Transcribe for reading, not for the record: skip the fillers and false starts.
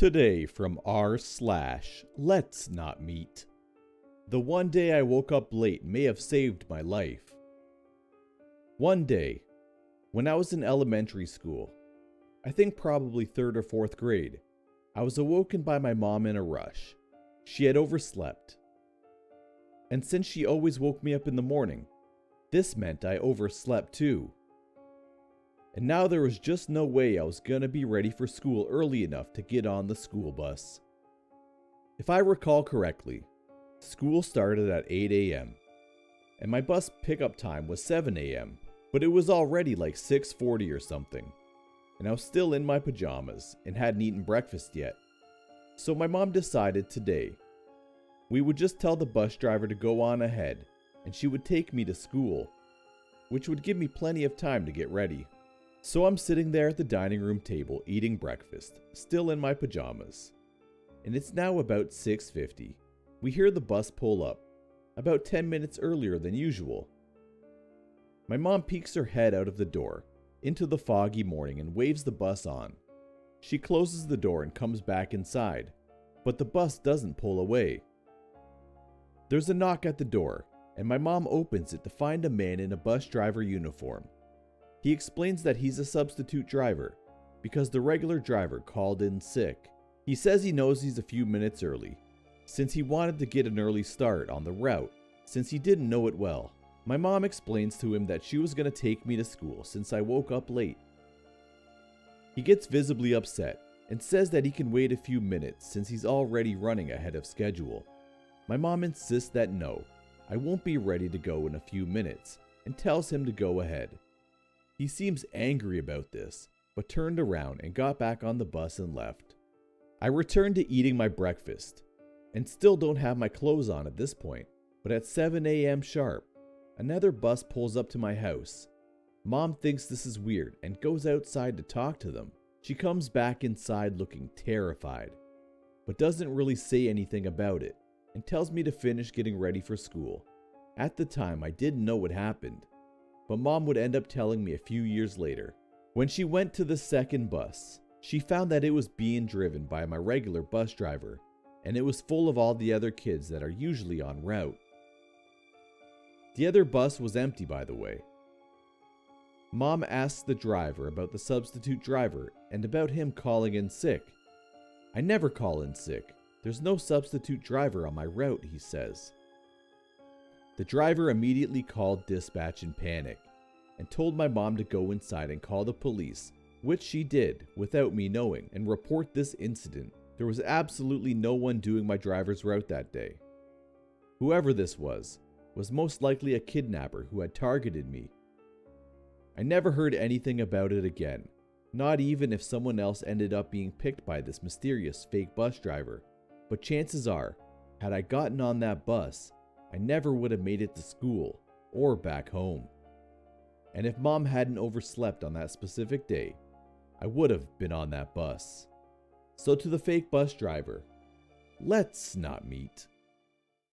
Today from r/LetsNotMeet. The one day I woke up late may have saved my life. One day, when I was in elementary school, I think probably 3rd or 4th grade, I was awoken by my mom in a rush. She had overslept. And since she always woke me up in the morning, this meant I overslept too. And now there was just no way I was gonna be ready for school early enough to get on the school bus. If I recall correctly, school started at 8 a.m. and my bus pickup time was 7 a.m., but it was already like 6:40 or something, and I was still in my pajamas and hadn't eaten breakfast yet. So my mom decided today we would just tell the bus driver to go on ahead and she would take me to school, which would give me plenty of time to get ready. So I'm sitting there at the dining room table eating breakfast, still in my pajamas. And it's now about 6:50. We hear the bus pull up, about 10 minutes earlier than usual. My mom peeks her head out of the door, into the foggy morning, and waves the bus on. She closes the door and comes back inside, but the bus doesn't pull away. There's a knock at the door, and my mom opens it to find a man in a bus driver uniform. He explains that he's a substitute driver because the regular driver called in sick. He says he knows he's a few minutes early, since he wanted to get an early start on the route, since he didn't know it well. My mom explains to him that she was going to take me to school since I woke up late. He gets visibly upset and says that he can wait a few minutes since he's already running ahead of schedule. My mom insists that no, I won't be ready to go in a few minutes, and tells him to go ahead. He seems angry about this, but turned around and got back on the bus and left. I returned to eating my breakfast, and still don't have my clothes on at this point, but at 7 a.m. sharp, another bus pulls up to my house. Mom thinks this is weird and goes outside to talk to them. She comes back inside looking terrified, but doesn't really say anything about it, and tells me to finish getting ready for school. At the time, I didn't know what happened, but Mom would end up telling me a few years later. When she went to the second bus, she found that it was being driven by my regular bus driver, and it was full of all the other kids that are usually en route. The other bus was empty, by the way. Mom asks the driver about the substitute driver and about him calling in sick. I never call in sick. There's no substitute driver on my route, he says. The driver immediately called dispatch in panic and told my mom to go inside and call the police, which she did without me knowing, and report this incident. There was absolutely no one doing my driver's route that day. Whoever this was most likely a kidnapper who had targeted me. I never heard anything about it again, not even if someone else ended up being picked by this mysterious fake bus driver. But chances are, had I gotten on that bus, I never would have made it to school or back home. And if Mom hadn't overslept on that specific day, I would have been on that bus. So to the fake bus driver, let's not meet.